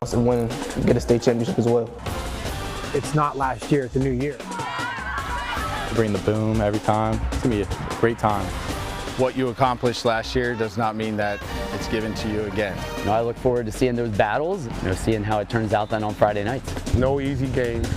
wants to win and get a state championship as well. It's not last year, it's a new year. Bring the boom every time. It's going to be a great time. What you accomplished last year does not mean that it's given to you again. I look forward to seeing those battles, seeing how it turns out then on Friday nights. No easy games.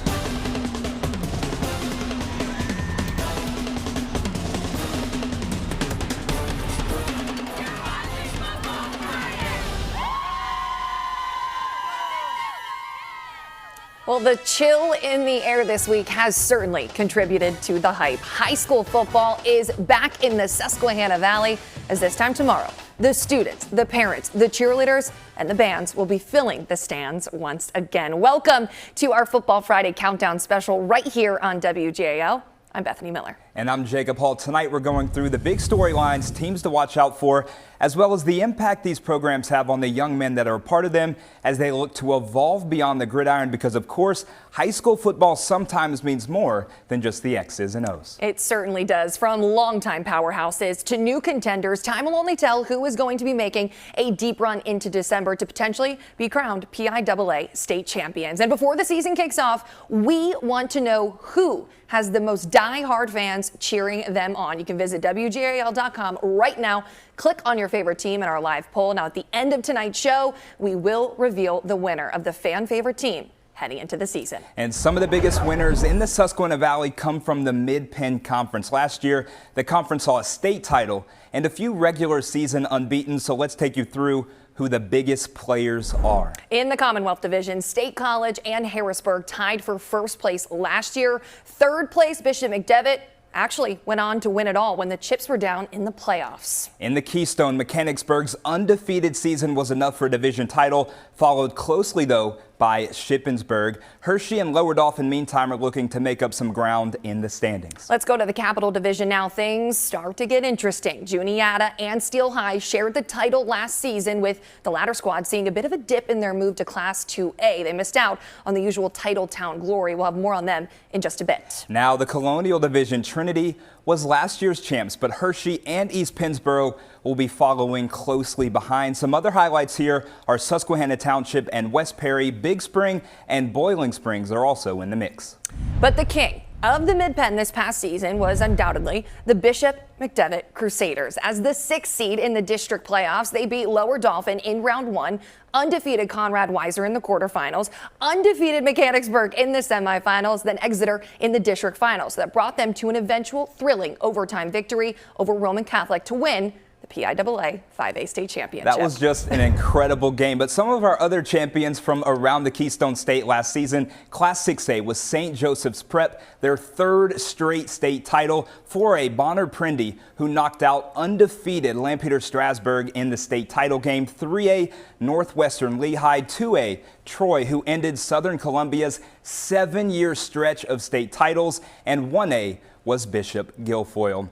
Well, the chill in the air this week has certainly contributed to the hype. High school football is back in the Susquehanna Valley, as this time tomorrow, the students, the parents, the cheerleaders, and the bands will be filling the stands once again. Welcome to our Football Friday Countdown special right here on WGAL. I'm Bethany Miller. And I'm Jacob Hall. Tonight we're going through the big storylines, teams to watch out for, as well as the impact these programs have on the young men that are a part of them as they look to evolve beyond the gridiron, because of course high school football sometimes means more than just the X's and O's. It certainly does. From longtime powerhouses to new contenders, time will only tell who is going to be making a deep run into December to potentially be crowned PIAA state champions. And before the season kicks off, we want to know who has the most die-hard fans cheering them on. You can visit WGAL.com right now. Click on your favorite team in our live poll. Now, at the end of tonight's show, we will reveal the winner of the fan favorite team heading into the season. And some of the biggest winners in the Susquehanna Valley come from the Mid-Penn Conference. Last year, the conference saw a state title and a few regular season unbeaten. So let's take you through who the biggest players are. In the Commonwealth Division, State College and Harrisburg tied for first place last year. Third place, Bishop McDevitt actually went on to win it all when the chips were down in the playoffs. In the Keystone, Mechanicsburg's undefeated season was enough for a division title, followed closely though by Shippensburg. Hershey and Lower Dauphin meantime are looking to make up some ground in the standings. Let's go to the Capital Division now. Things start to get interesting. Juniata and Steel High shared the title last season, with the latter squad seeing a bit of a dip in their move to Class 2A. They missed out on the usual title town glory. We'll have more on them in just a bit. Now the Colonial Division, Trinity was last year's champs, but Hershey and East Pennsboro will be following closely behind. Some other highlights here are Susquehanna Township and West Perry, Big Spring and Boiling Springs are also in the mix. But the king of the Mid-Penn this past season was undoubtedly the Bishop McDevitt Crusaders. As the 6th seed in the district playoffs, they beat Lower Dauphin in round 1, undefeated Conrad Weiser in the quarterfinals, undefeated Mechanicsburg in the semifinals, then Exeter in the district finals. That brought them to an eventual thrilling overtime victory over Roman Catholic to win the PIAA 5A state championship. That was just an incredible game. But some of our other champions from around the Keystone State last season, Class 6A was St. Joseph's Prep, their 3rd straight state title. 4A, Bonner Prindy, who knocked out undefeated Lampeter Strasburg in the state title game. 3A, Northwestern Lehigh. 2A, Troy, who ended Southern Columbia's 7-year stretch of state titles. And 1A was Bishop Guilfoyle.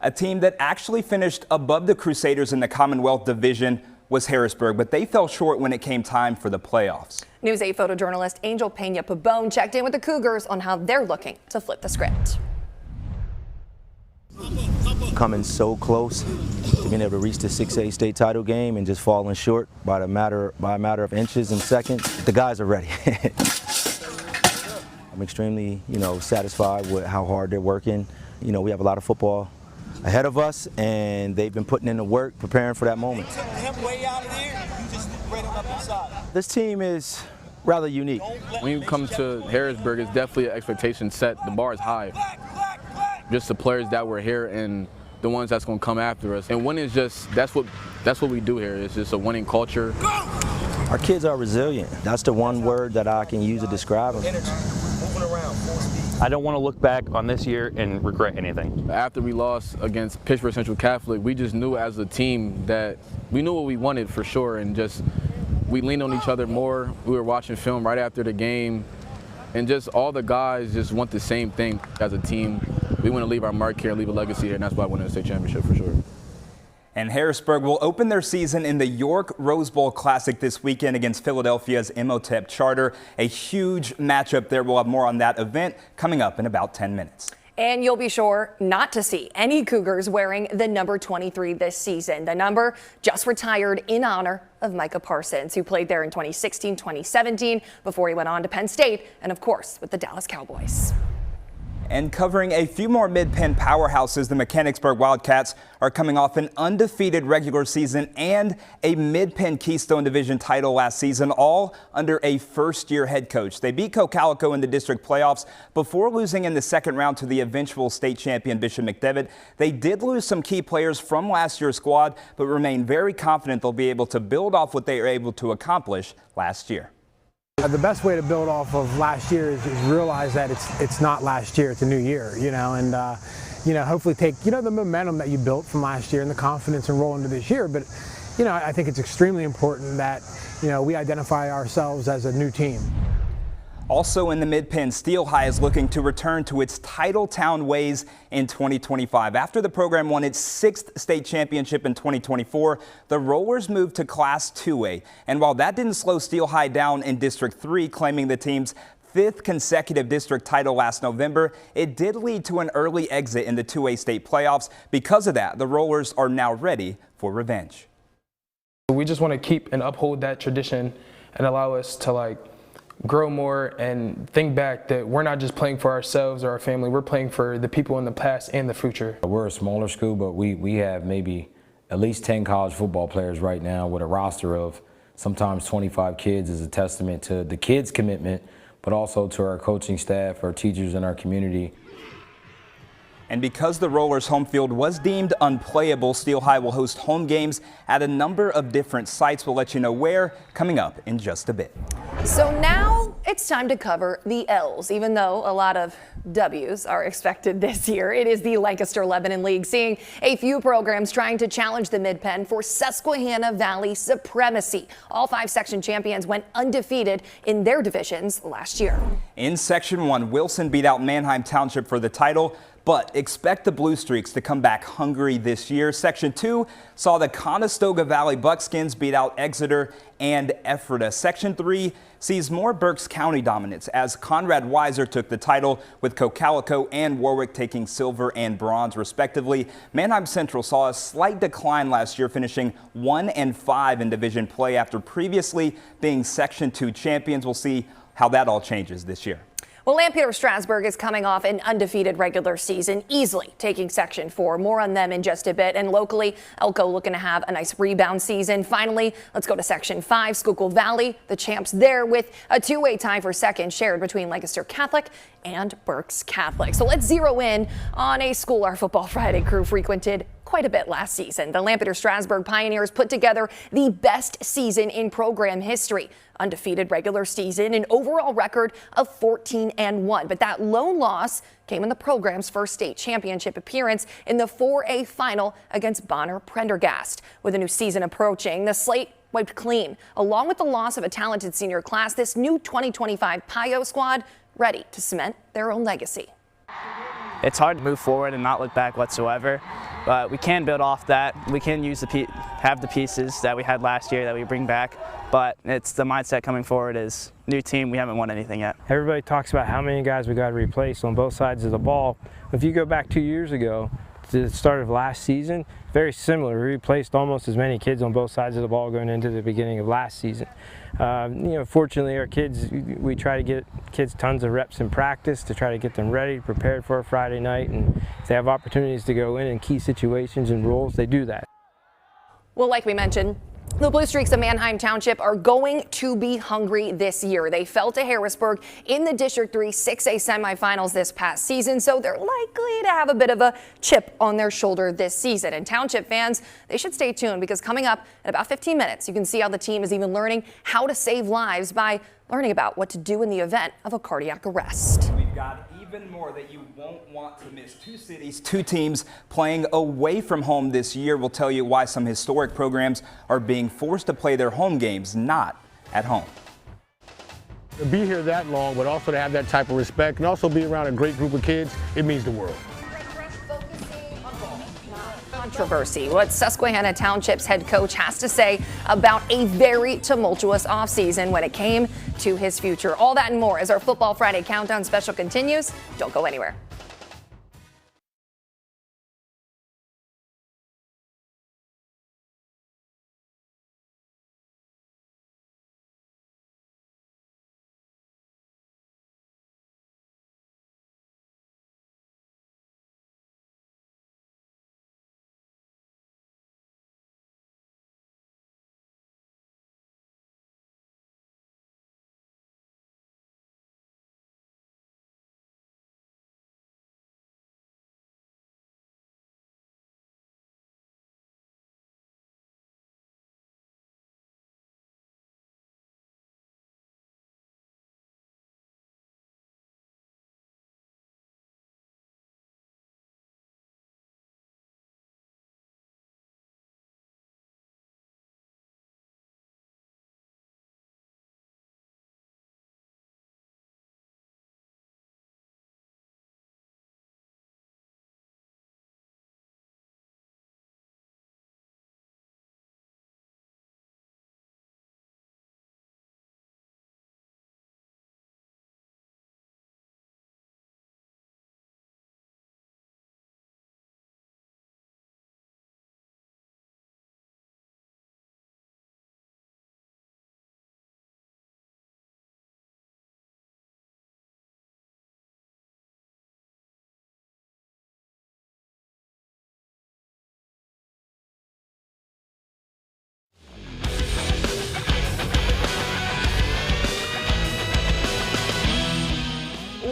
A team that actually finished above the Crusaders in the Commonwealth Division was Harrisburg, but they fell short when it came time for the playoffs. News 8 photojournalist Angel Pena-Pabon checked in with the Cougars on how they're looking to flip the script. Coming so close to being able to reach the 6A state title game and just falling short by a matter of inches and seconds. The guys are ready. I'm extremely, satisfied with how hard they're working. We have a lot of football ahead of us, and they've been putting in the work, preparing for that moment. This team is rather unique. When you come to Harrisburg, it's definitely an expectation set. The bar is high. Just the players that were here and the ones that's going to come after us. And winning is just, that's what we do here. It's just a winning culture. Our kids are resilient. That's the one word that I can use to describe them. I don't want to look back on this year and regret anything. After we lost against Pittsburgh Central Catholic, we just knew as a team that we knew what we wanted for sure, and just we leaned on each other more. We were watching film right after the game, and just all the guys just want the same thing as a team. We want to leave our mark here and leave a legacy here, and that's why I won the state championship for sure. And Harrisburg will open their season in the York Rose Bowl Classic this weekend against Philadelphia's Imhotep Charter. A huge matchup there. We'll have more on that event coming up in about 10 minutes. And you'll be sure not to see any Cougars wearing the number 23 this season. The number just retired in honor of Micah Parsons, who played there in 2016, 2017, before he went on to Penn State and, of course, with the Dallas Cowboys. And covering a few more Mid-Penn powerhouses, the Mechanicsburg Wildcats are coming off an undefeated regular season and a Mid-Penn Keystone Division title last season, all under a first-year head coach. They beat Cocalico in the district playoffs before losing in the second round to the eventual state champion Bishop McDevitt. They did lose some key players from last year's squad, but remain very confident they'll be able to build off what they were able to accomplish last year. The best way to build off of last year is realize that it's not last year, it's a new year, and hopefully take, the momentum that you built from last year and the confidence and roll into this year. But, I think it's extremely important that, we identify ourselves as a new team. Also in the Mid-Penn, Steel High is looking to return to its Titletown ways in 2025. After the program won its 6th state championship in 2024, the Rollers moved to Class 2A. And while that didn't slow Steel High down in District 3, claiming the team's 5th consecutive district title last November, it did lead to an early exit in the 2A state playoffs. Because of that, the Rollers are now ready for revenge. We just want to keep and uphold that tradition and allow us to grow more and think back that we're not just playing for ourselves or our family, we're playing for the people in the past and the future. We're a smaller school, but we have maybe at least 10 college football players right now with a roster of sometimes 25 kids. Is a testament to the kids' commitment, but also to our coaching staff, our teachers, and our community. And because the Rollers' home field was deemed unplayable, Steel High will host home games at a number of different sites. We'll let you know where coming up in just a bit. So now it's time to cover the L's. Even though a lot of W's are expected this year, it is the Lancaster-Lebanon League, seeing a few programs trying to challenge the Mid-Penn for Susquehanna Valley supremacy. All 5 section champions went undefeated in their divisions last year. In Section 1, Wilson beat out Manheim Township for the title, but expect the Blue Streaks to come back hungry this year. Section 2 saw the Conestoga Valley Buckskins beat out Exeter and Ephrata. Section 3 sees more Berks County dominance as Conrad Weiser took the title, with Cocalico and Warwick taking silver and bronze respectively. Manheim Central saw a slight decline last year, finishing 1-5 in division play after previously being Section 2 champions. We'll see how that all changes this year. Well, Lampeter Strasburg is coming off an undefeated regular season, easily taking Section 4. More on them in just a bit. And locally, Elko looking to have a nice rebound season. Finally, let's go to Section 5. Schuylkill Valley, the champs there, with a 2-way tie for second shared between Lancaster Catholic and Berks Catholic. So let's zero in on a school our Football Friday crew frequented quite a bit last season. The Lampeter Strasburg Pioneers put together the best season in program history. Undefeated regular season, an overall record of 14-1. But that lone loss came in the program's first state championship appearance in the 4A final against Bonner Prendergast. With a new season approaching, the slate wiped clean. Along with the loss of a talented senior class, this new 2025 PIO squad ready to cement their own legacy. It's hard to move forward and not look back whatsoever, but we can build off that. We can use have the pieces that we had last year that we bring back, but it's the mindset coming forward is new team. We haven't won anything yet. Everybody talks about how many guys we got to replace on both sides of the ball. If you go back 2 years ago to the start of last season, very similar. We replaced almost as many kids on both sides of the ball going into the beginning of last season. Fortunately, our kids, we try to get kids tons of reps in practice to try to get them ready, prepared for a Friday night, and if they have opportunities to go in key situations and roles, they do that. Well, like we mentioned, the Blue Streaks of Manheim Township are going to be hungry this year. They fell to Harrisburg in the District 3 6A semifinals this past season, so they're likely to have a bit of a chip on their shoulder this season. And Township fans, they should stay tuned, because coming up in about 15 minutes, you can see how the team is even learning how to save lives by learning about what to do in the event of a cardiac arrest. We've got even more that you won't want to miss. 2 cities, 2 teams playing away from home this year. We'll tell you why some historic programs are being forced to play their home games not at home. To be here that long, but also to have that type of respect and also be around a great group of kids, it means the world. Controversy. What Susquehanna Township's head coach has to say about a very tumultuous offseason when it came to his future. All that and more as our Football Friday Countdown special continues. Don't go anywhere.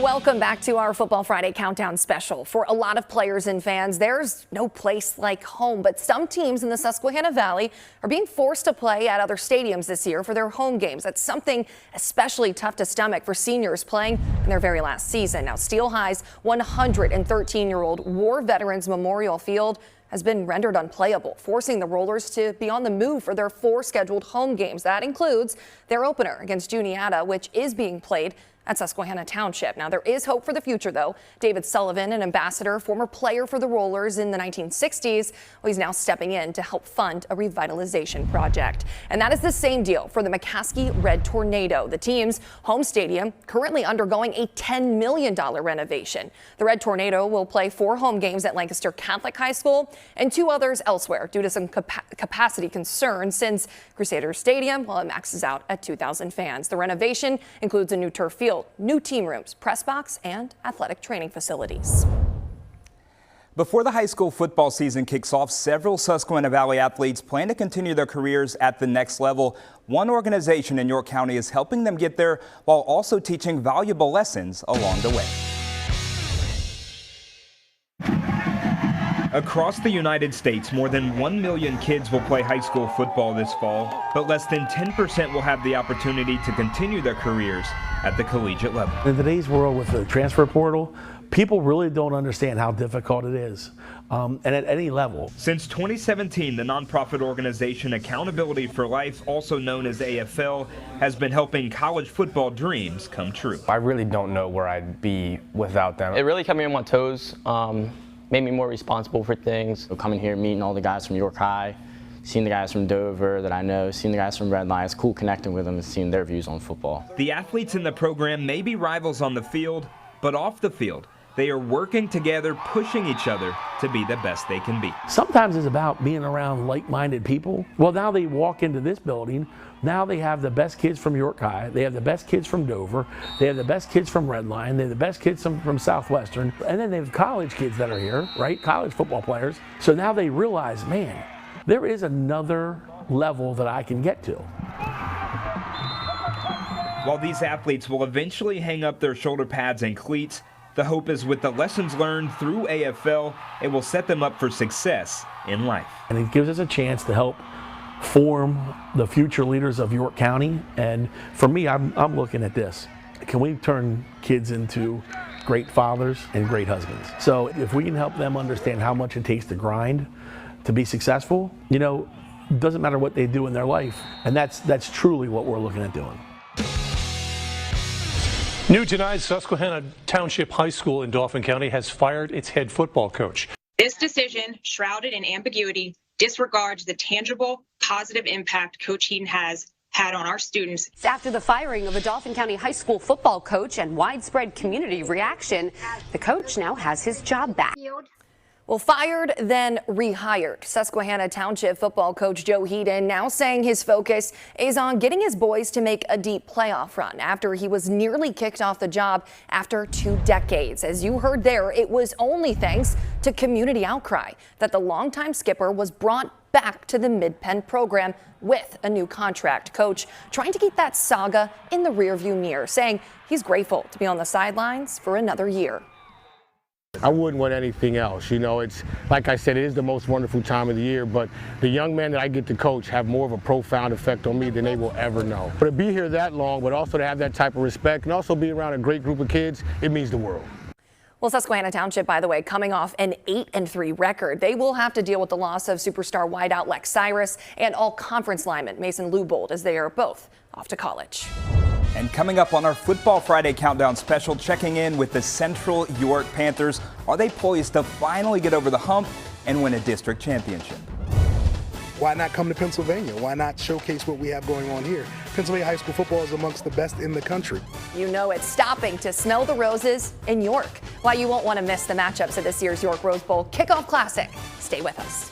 Welcome back to our Football Friday Countdown special. For a lot of players and fans, there's no place like home, but some teams in the Susquehanna Valley are being forced to play at other stadiums this year for their home games. That's something especially tough to stomach for seniors playing in their very last season. Now, Steel High's 113-year-old War Veterans Memorial Field has been rendered unplayable, forcing the Rollers to be on the move for their 4 scheduled home games. That includes their opener against Juniata, which is being played at Susquehanna Township. Now, there is hope for the future, though. David Sullivan, an ambassador, former player for the Rollers in the 1960s, well, he's now stepping in to help fund a revitalization project. And that is the same deal for the McCaskey Red Tornado, the team's home stadium, currently undergoing a $10 million renovation. The Red Tornado will play 4 home games at Lancaster Catholic High School and 2 others elsewhere due to some capacity concerns since Crusaders Stadium, well, it maxes out at 2,000 fans. The renovation includes a new turf field, new team rooms, press box, and athletic training facilities. Before the high school football season kicks off, several Susquehanna Valley athletes plan to continue their careers at the next level. One organization in York County is helping them get there while also teaching valuable lessons along the way. Across the United States, more than 1 million kids will play high school football this fall, but less than 10% will have the opportunity to continue their careers at the collegiate level. In today's world with the transfer portal, people really don't understand how difficult it is, and at any level. Since 2017, the nonprofit organization Accountability for Life, also known as AFL, has been helping college football dreams come true. I really don't know where I'd be without them. It really kept me on my toes. Made me more responsible for things. Coming here, meeting all the guys from York High, seeing the guys from Dover that I know, seeing the guys from Red Lion. It's cool connecting with them and seeing their views on football. The athletes in the program may be rivals on the field, but off the field, they are working together, pushing each other to be the best they can be. Sometimes it's about being around like-minded people. Well, now they walk into this building, now they have the best kids from York High, they have the best kids from Dover, they have the best kids from Red Lion, they have the best kids from Southwestern, and then they have college kids that are here, right? College football players. So now they realize, man, there is another level that I can get to. While these athletes will eventually hang up their shoulder pads and cleats, the hope is with the lessons learned through AFL, it will set them up for success in life. And it gives us a chance to help form the future leaders of York County. And for me, I'm looking at this. Can we turn kids into great fathers and great husbands? So if we can help them understand how much it takes to grind to be successful, you know, it doesn't matter what they do in their life. And that's truly what we're looking at doing. New tonight, Susquehanna Township High School in Dauphin County has fired its head football coach. This decision, shrouded in ambiguity, disregards the tangible, positive impact Coach Heaton has had on our students. After the firing of a Dauphin County high school football coach and widespread community reaction, the coach now has his job back. Well, fired, then rehired. Susquehanna Township football coach Joe Heaton now saying his focus is on getting his boys to make a deep playoff run after he was nearly kicked off the job after 2 decades. As you heard there, it was only thanks to community outcry that the longtime skipper was brought back to the Mid-Penn program with a new contract. Coach trying to keep that saga in the rearview mirror, saying he's grateful to be on the sidelines for another year. I wouldn't want anything else. You know, it's like I said, it is the most wonderful time of the year, but the young men that I get to coach have more of a profound effect on me than they will ever know. But to be here that long, but also to have that type of respect and also be around a great group of kids, it means the world. Well, Susquehanna Township, by the way, coming off an 8-3 record. They will have to deal with the loss of superstar wideout Lex Cyrus and all-conference lineman Mason Lubold as they are both off to college. And coming up on our Football Friday Countdown special, checking in with the Central York Panthers. Are they poised to finally get over the hump and win a district championship? Why not come to Pennsylvania? Why not showcase what we have going on here? Pennsylvania high school football is amongst the best in the country. You know it's stopping to smell the roses in York. Why you won't want to miss the matchups at this year's York Rose Bowl Kickoff Classic. Stay with us.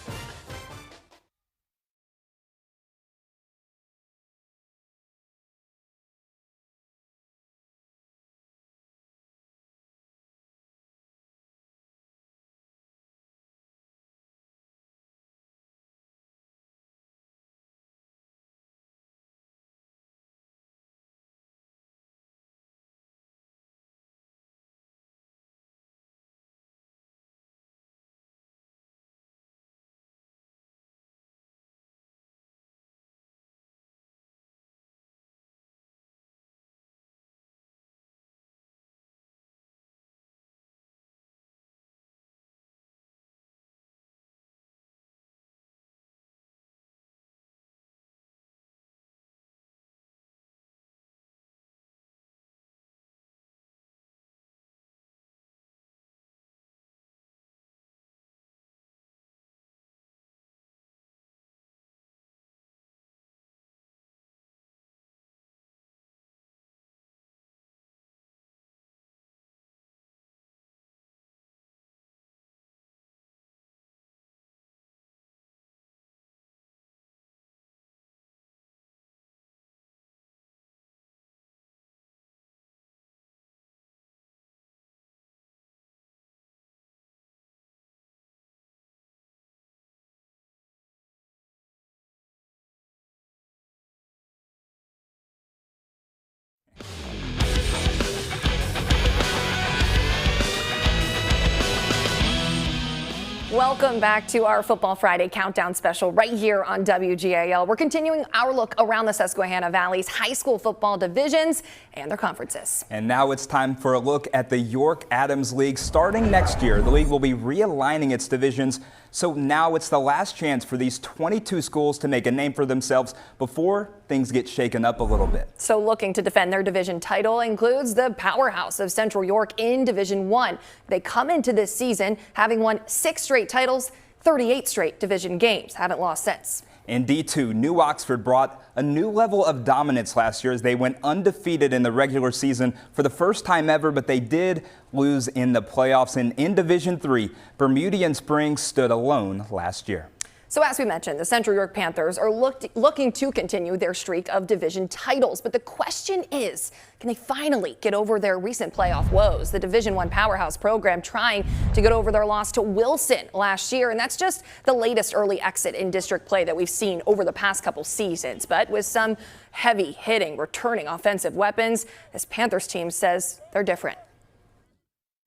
Welcome back to our Football Friday Countdown special right here on WGAL. We're continuing our look around the Susquehanna Valley's high school football divisions and their conferences. And now it's time for a look at the York Adams League. Starting next year, the league will be realigning its divisions. So now it's the last chance for these 22 schools to make a name for themselves before things get shaken up a little bit. So looking to defend their division title includes the powerhouse of Central York in Division 1. They come into this season having won 6 straight titles, 38 straight division games, haven't lost since. In D2, New Oxford brought a new level of dominance last year as they went undefeated in the regular season for the first time ever, but they did lose in the playoffs. And in Division 3, Bermudian Springs stood alone last year. So as we mentioned, the Central York Panthers are looking to continue their streak of division titles. But the question is, can they finally get over their recent playoff woes? The Division 1 powerhouse program trying to get over their loss to Wilson last year. And that's just the latest early exit in district play that we've seen over the past couple seasons. But with some heavy hitting, returning offensive weapons, this Panthers team says they're different.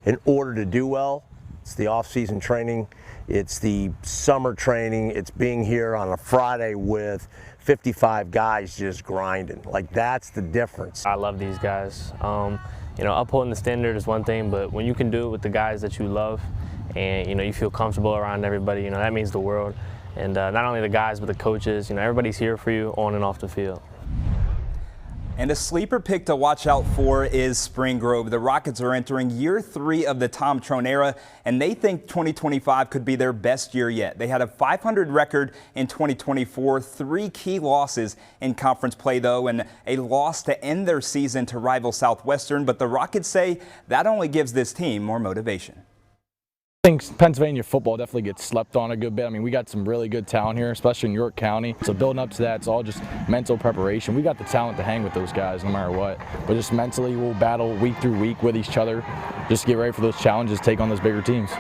In order to do well, it's the off-season training. It's the summer training. It's being here on a Friday with 55 guys just grinding. Like, that's the difference. I love these guys. You know, upholding the standard is one thing, but when you can do it with the guys that you love and, you know, you feel comfortable around everybody, you know, that means the world. And not only the guys, but the coaches, you know, everybody's here for you on and off the field. And a sleeper pick to watch out for is Spring Grove. The Rockets are entering year 3 of the Tom Trone era, and they think 2025 could be their best year yet. They had a .500 record in 2024, 3 key losses in conference play, though, and a loss to end their season to rival Southwestern. But the Rockets say that only gives this team more motivation. I think Pennsylvania football definitely gets slept on a good bit. I mean, we got some really good talent here, especially in York County. So building up to that, it's all just mental preparation. We got the talent to hang with those guys no matter what. But just mentally, we'll battle week through week with each other. Just get ready for those challenges, take on those bigger teams.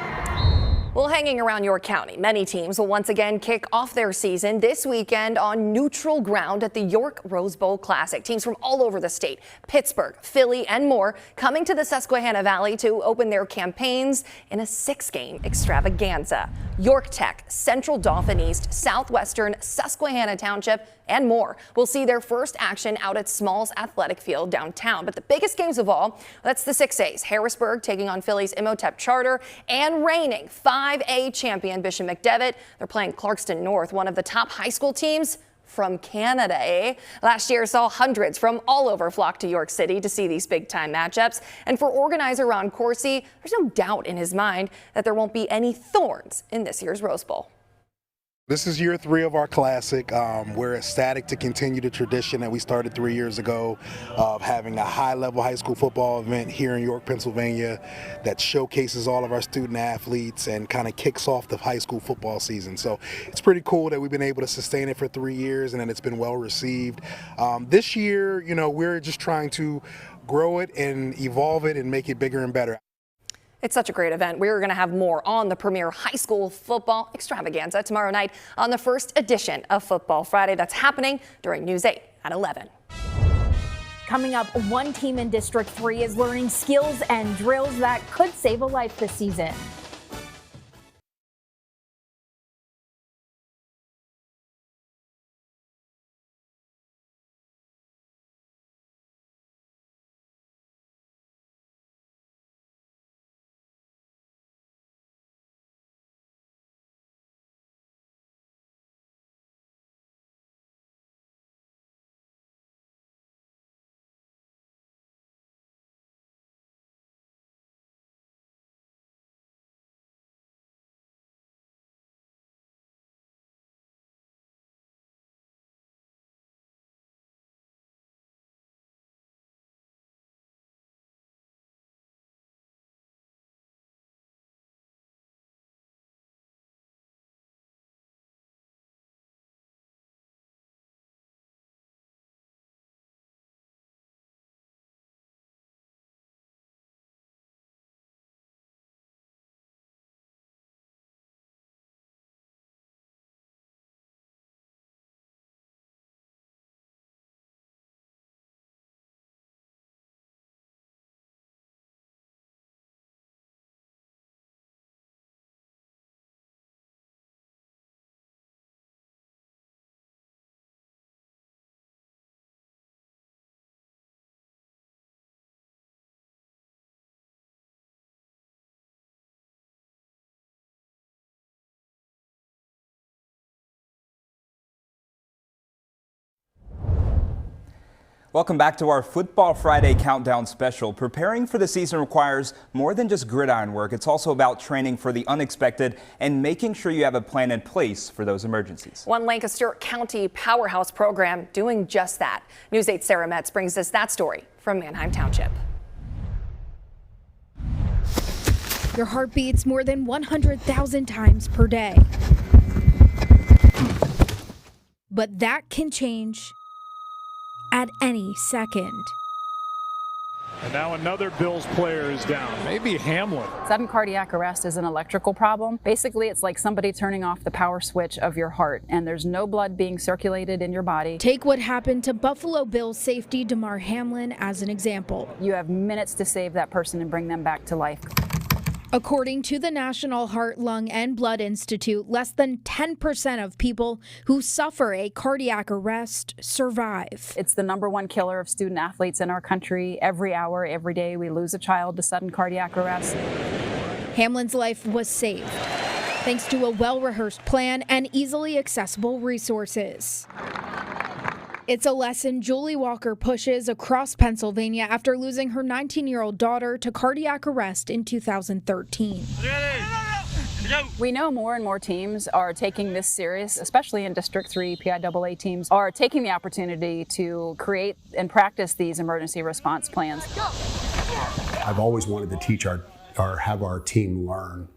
Well, hanging around York County, many teams will once again kick off their season this weekend on neutral ground at the York Rose Bowl Classic. Teams from all over the state, Pittsburgh, Philly, and more coming to the Susquehanna Valley to open their campaigns in a 6-game extravaganza. York Tech, Central Dauphin East, Southwestern, Susquehanna Township, and more will see their first action out at Smalls Athletic Field downtown. But the biggest games of all, that's the 6A's. Harrisburg taking on Philly's Imhotep Charter, and reigning 5A champion Bishop McDevitt. They're playing Clarkston North, one of the top high school teams from Canada, eh? Last year saw hundreds from all over flock to York City to see these big-time matchups. And for organizer Ron Corsi, there's no doubt in his mind that there won't be any thorns in this year's Rose Bowl. This is year 3 of our classic. We're ecstatic to continue the tradition that we started 3 years ago of having a high-level high school football event here in York, Pennsylvania that showcases all of our student athletes and kind of kicks off the high school football season. So it's pretty cool that we've been able to sustain it for 3 years and that it's been well received. This year, you know, we're just trying to grow it and evolve it and make it bigger and better. It's such a great event. We're going to have more on the premier high school football extravaganza tomorrow night on the first edition of Football Friday. That's happening during News 8 at 11. Coming up, one team in District 3 is learning skills and drills that could save a life this season. Welcome back to our Football Friday Countdown special. Preparing for the season requires more than just gridiron work. It's also about training for the unexpected and making sure you have a plan in place for those emergencies. One Lancaster County powerhouse program doing just that. News 8's Sarah Metz brings us that story from Manheim Township. Your heart beats more than 100,000 times per day. But that can change at any second. And now another Bills player is down, maybe Hamlin. Sudden cardiac arrest is an electrical problem. Basically, it's like somebody turning off the power switch of your heart, and there's no blood being circulated in your body. Take what happened to Buffalo Bills safety Damar Hamlin as an example. You have minutes to save that person and bring them back to life. According to the National Heart, Lung, and Blood Institute, less than 10% of people who suffer a cardiac arrest survive. It's the #1 killer of student athletes in our country. Every hour, every day, we lose a child to sudden cardiac arrest. Hamlin's life was saved thanks to a well-rehearsed plan and easily accessible resources. It's a lesson Julie Walker pushes across Pennsylvania after losing her 19-year-old daughter to cardiac arrest in 2013. We know more and more teams are taking this serious, especially in District 3 PIAA teams, are taking the opportunity to create and practice these emergency response plans. I've always wanted to teach have our team learn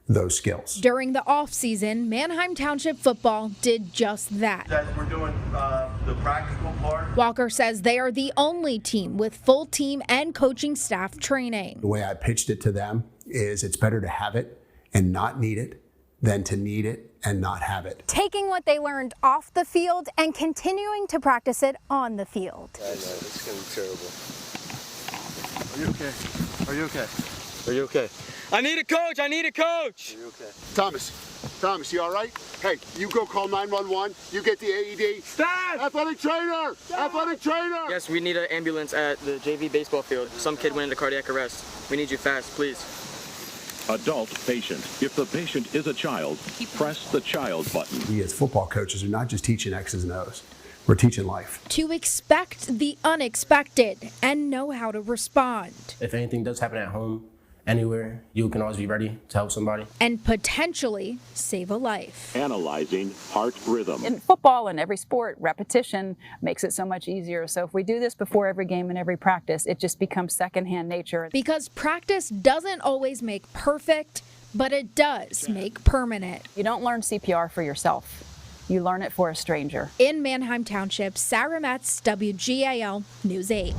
those skills. During the off-season, Manheim Township football did just that. We're doing the practical part. Walker says they are the only team with full team and coaching staff training. The way I pitched it to them is it's better to have it and not need it than to need it and not have it. Taking what they learned off the field and continuing to practice it on the field. I know, it's going to be terrible. Are you okay? Are you okay? Are you okay? I need a coach! I need a coach! Are you okay? Thomas, you all right? Hey, you go call 911. You get the AED. Dad! Athletic trainer! Dad! Athletic trainer! Yes, we need an ambulance at the JV baseball field. Some kid went into cardiac arrest. We need you fast, please. Adult patient. If the patient is a child, press the child button. We as football coaches are not just teaching X's and O's. We're teaching life. To expect the unexpected and know how to respond. If anything does happen at home, anywhere, you can always be ready to help somebody. And potentially save a life. Analyzing heart rhythm. In football and every sport, repetition makes it so much easier. So if we do this before every game and every practice, it just becomes secondhand nature. Because practice doesn't always make perfect, but it does make permanent. You don't learn CPR for yourself. You learn it for a stranger. In Manheim Township, Sarah Metz, WGAL News 8.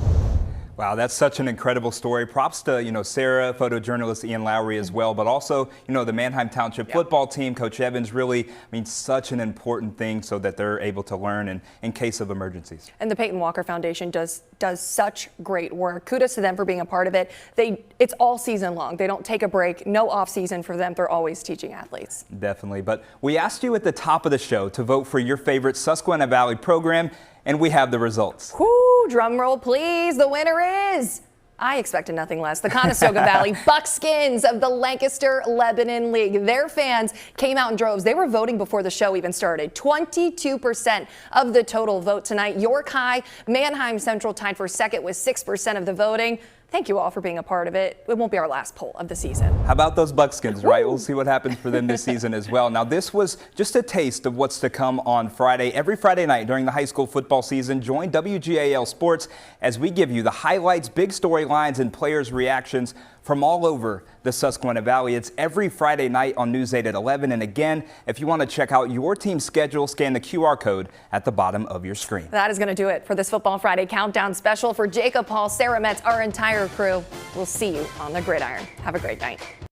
Wow, that's such an incredible story. Props to, Sarah, photojournalist Ian Lowry as well, but also, the Manheim Township football team, Coach Evans, really, such an important thing so that they're able to learn in case of emergencies. And the Peyton Walker Foundation does such great work. Kudos to them for being a part of it. It's all season long. They don't take a break. No off season for them. They're always teaching athletes. Definitely. But we asked you at the top of the show to vote for your favorite Susquehanna Valley program, and we have the results. Whoo, drum roll, please. The winner is, I expected nothing less, the Conestoga Valley Buckskins of the Lancaster Lebanon League. Their fans came out in droves. They were voting before the show even started. 22% of the total vote tonight. York High, Manheim Central tied for second with 6% of the voting. Thank you all for being a part of it. It won't be our last poll of the season. How about those Buckskins, right? We'll see what happens for them this season as well. Now, this was just a taste of what's to come on Friday. Every Friday night during the high school football season, join WGAL Sports as we give you the highlights, big storylines, and players' reactions from all over the Susquehanna Valley. It's every Friday night on News 8 at 11. And again, if you want to check out your team's schedule, scan the QR code at the bottom of your screen. That is going to do it for this Football Friday Countdown special. For Jacob Hall, Sarah Metz, our entire crew, we'll see you on the gridiron. Have a great night.